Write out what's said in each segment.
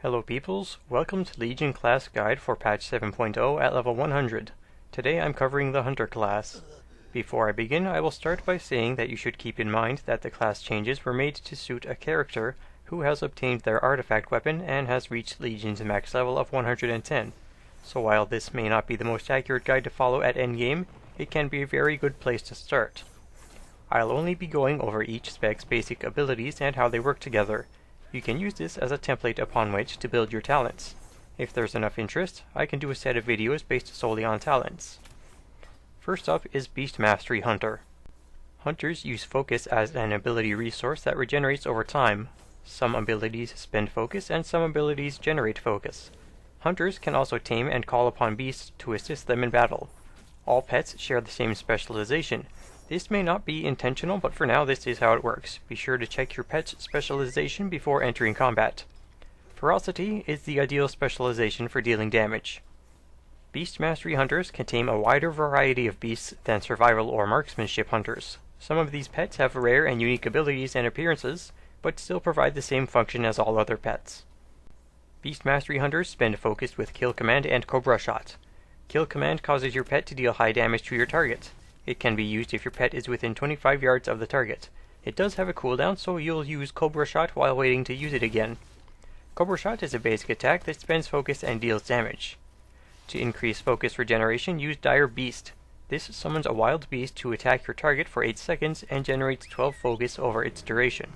Hello peoples, welcome to Legion Class Guide for patch 7.0 at level 100. Today I'm covering the Hunter class. Before I begin, I will start by saying that you should keep in mind that the class changes were made to suit a character who has obtained their artifact weapon and has reached Legion's max level of 110. So while this may not be the most accurate guide to follow at endgame, it can be a very good place to start. I'll only be going over each spec's basic abilities and how they work together. You can use this as a template upon which to build your talents. If there's enough interest, I can do a set of videos based solely on talents. First up is Beast Mastery Hunter. Hunters use focus as an ability resource that regenerates over time. Some abilities spend focus and some abilities generate focus. Hunters can also tame and call upon beasts to assist them in battle. All pets share the same specialization. This may not be intentional, but for now this is how it works. Be sure to check your pet's specialization before entering combat. Ferocity is the ideal specialization for dealing damage. Beast Mastery Hunters can tame a wider variety of beasts than Survival or Marksmanship Hunters. Some of these pets have rare and unique abilities and appearances, but still provide the same function as all other pets. Beast Mastery Hunters spend focus with Kill Command and Cobra Shot. Kill Command causes your pet to deal high damage to your target. It can be used if your pet is within 25 yards of the target. It does have a cooldown, so you'll use Cobra Shot while waiting to use it again. Cobra Shot is a basic attack that spends focus and deals damage. To increase focus regeneration, use Dire Beast. This summons a wild beast to attack your target for 8 seconds and generates 12 focus over its duration.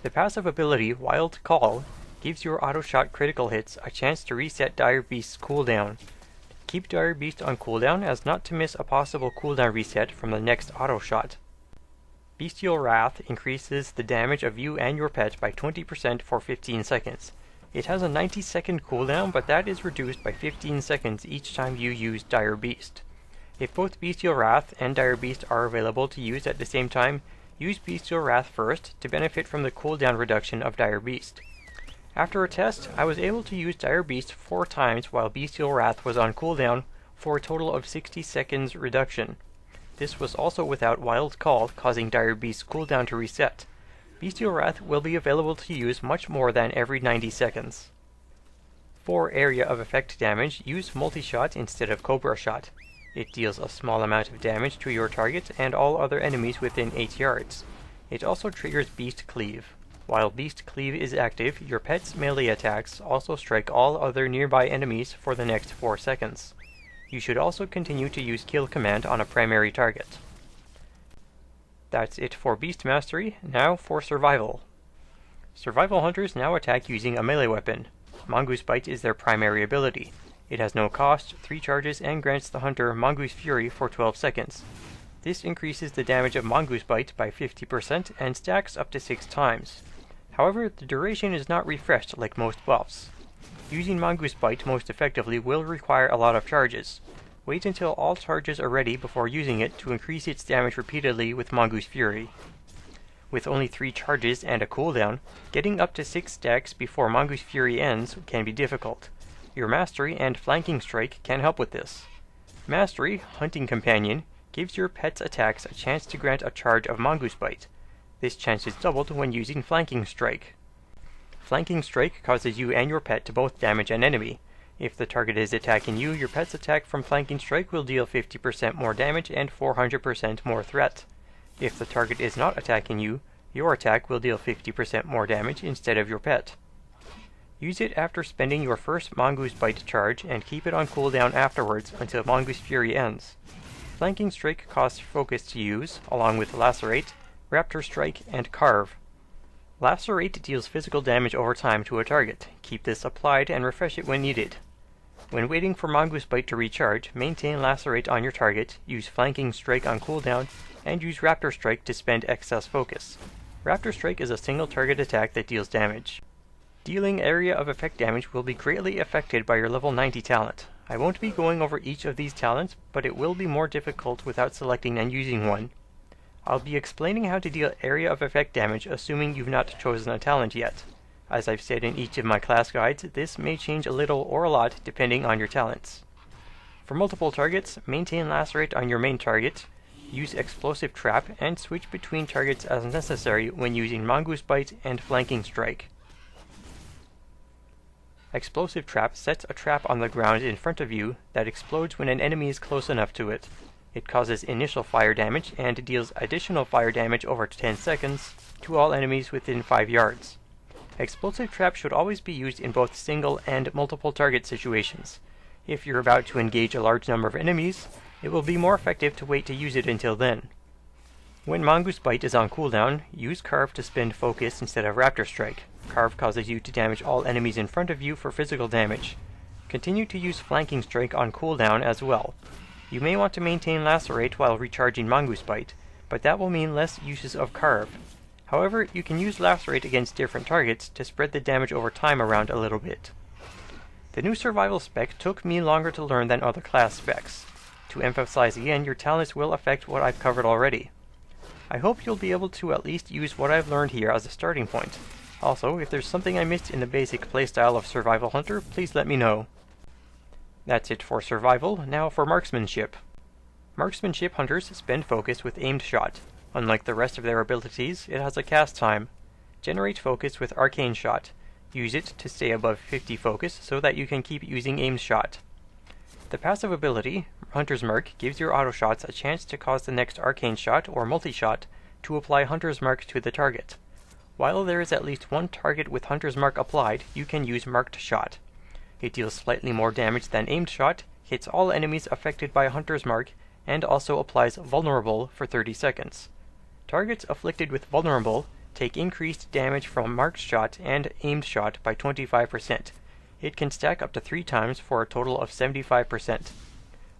The passive ability, Wild Call, gives your auto shot critical hits a chance to reset Dire Beast's cooldown. Keep Dire Beast on cooldown as not to miss a possible cooldown reset from the next auto shot. Bestial Wrath increases the damage of you and your pet by 20% for 15 seconds. It has a 90-second cooldown, but that is reduced by 15 seconds each time you use Dire Beast. If both Bestial Wrath and Dire Beast are available to use at the same time, use Bestial Wrath first to benefit from the cooldown reduction of Dire Beast. After a test, I was able to use Dire Beast 4 times while Bestial Wrath was on cooldown for a total of 60 seconds reduction. This was also without Wild Call, causing Dire Beast's cooldown to reset. Bestial Wrath will be available to use much more than every 90 seconds. For area of effect damage, use Multi-Shot instead of Cobra Shot. It deals a small amount of damage to your target and all other enemies within 8 yards. It also triggers Beast Cleave. While Beast Cleave is active, your pet's melee attacks also strike all other nearby enemies for the next 4 seconds. You should also continue to use Kill Command on a primary target. That's it for Beast Mastery. Now for Survival. Survival Hunters now attack using a melee weapon. Mongoose Bite is their primary ability. It has no cost, 3 charges, and grants the hunter Mongoose Fury for 12 seconds. This increases the damage of Mongoose Bite by 50% and stacks up to 6 times. However, the duration is not refreshed like most buffs. Using Mongoose Bite most effectively will require a lot of charges. Wait until all charges are ready before using it to increase its damage repeatedly with Mongoose Fury. With only 3 charges and a cooldown, getting up to 6 stacks before Mongoose Fury ends can be difficult. Your Mastery and Flanking Strike can help with this. Mastery, Hunting Companion, gives your pet's attacks a chance to grant a charge of Mongoose Bite. This chance is doubled when using Flanking Strike. Flanking Strike causes you and your pet to both damage an enemy. If the target is attacking you, your pet's attack from Flanking Strike will deal 50% more damage and 400% more threat. If the target is not attacking you, your attack will deal 50% more damage instead of your pet. Use it after spending your first Mongoose Bite charge and keep it on cooldown afterwards until Mongoose Fury ends. Flanking Strike costs focus to use, along with Lacerate, Raptor Strike, and Carve. Lacerate deals physical damage over time to a target. Keep this applied and refresh it when needed. When waiting for Mongoose Bite to recharge, maintain Lacerate on your target, use Flanking Strike on cooldown, and use Raptor Strike to spend excess focus. Raptor Strike is a single target attack that deals damage. Dealing area of effect damage will be greatly affected by your level 90 talent. I won't be going over each of these talents, but it will be more difficult without selecting and using one. I'll be explaining how to deal area of effect damage assuming you've not chosen a talent yet. As I've said in each of my class guides, this may change a little or a lot depending on your talents. For multiple targets, maintain Lacerate on your main target, use Explosive Trap, and switch between targets as necessary when using Mongoose Bite and Flanking Strike. Explosive Trap sets a trap on the ground in front of you that explodes when an enemy is close enough to it. It causes initial fire damage and deals additional fire damage over 10 seconds to all enemies within 5 yards. Explosive Trap should always be used in both single and multiple target situations. If you're about to engage a large number of enemies, it will be more effective to wait to use it until then. When Mongoose Bite is on cooldown, use Carve to spend focus instead of Raptor Strike. Carve causes you to damage all enemies in front of you for physical damage. Continue to use Flanking Strike on cooldown as well. You may want to maintain Lacerate while recharging Mongoose Bite, but that will mean less uses of Carve. However, you can use Lacerate against different targets to spread the damage over time around a little bit. The new Survival spec took me longer to learn than other class specs. To emphasize again, your talents will affect what I've covered already. I hope you'll be able to at least use what I've learned here as a starting point. Also, if there's something I missed in the basic playstyle of Survival Hunter, please let me know. That's it for Survival, now for Marksmanship. Marksmanship hunters spend focus with Aimed Shot. Unlike the rest of their abilities, it has a cast time. Generate focus with Arcane Shot. Use it to stay above 50 focus so that you can keep using Aimed Shot. The passive ability, Hunter's Mark, gives your auto shots a chance to cause the next Arcane Shot or Multi-Shot to apply Hunter's Mark to the target. While there is at least one target with Hunter's Mark applied, you can use Marked Shot. It deals slightly more damage than Aimed Shot, hits all enemies affected by Hunter's Mark, and also applies Vulnerable for 30 seconds. Targets afflicted with Vulnerable take increased damage from Marked Shot and Aimed Shot by 25%. It can stack up to 3 times for a total of 75%.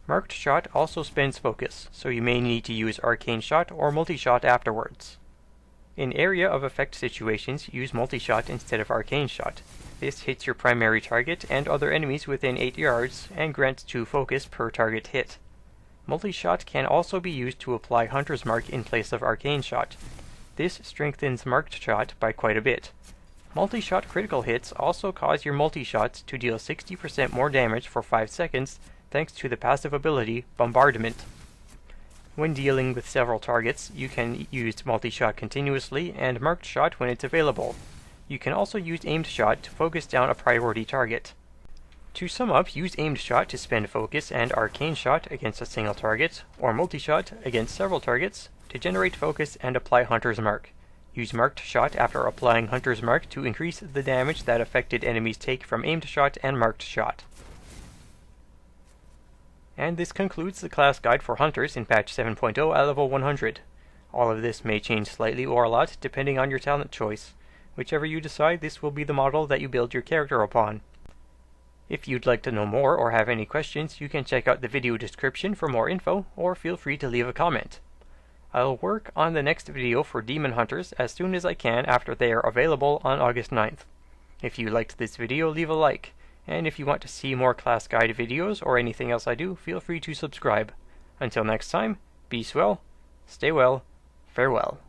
Marked Shot also spends focus, so you may need to use Arcane Shot or Multi-Shot afterwards. In area of effect situations, use Multi-Shot instead of Arcane Shot. This hits your primary target and other enemies within 8 yards, and grants 2 focus per target hit. Multi-Shot can also be used to apply Hunter's Mark in place of Arcane Shot. This strengthens Marked Shot by quite a bit. Multi-Shot critical hits also cause your multi-shots to deal 60% more damage for 5 seconds thanks to the passive ability Bombardment. When dealing with several targets, you can use Multi-Shot continuously and Marked Shot when it's available. You can also use Aimed Shot to focus down a priority target. To sum up, use Aimed Shot to spend focus and Arcane Shot against a single target, or Multi-Shot against several targets, to generate focus and apply Hunter's Mark. Use Marked Shot after applying Hunter's Mark to increase the damage that affected enemies take from Aimed Shot and Marked Shot. And this concludes the class guide for Hunters in patch 7.0 at level 100. All of this may change slightly or a lot depending on your talent choice. Whichever you decide, this will be the model that you build your character upon. If you'd like to know more or have any questions, you can check out the video description for more info, or feel free to leave a comment. I'll work on the next video for Demon Hunters as soon as I can after they are available on August 9th. If you liked this video, leave a like, and if you want to see more class guide videos or anything else I do, feel free to subscribe. Until next time, be swell, stay well, farewell.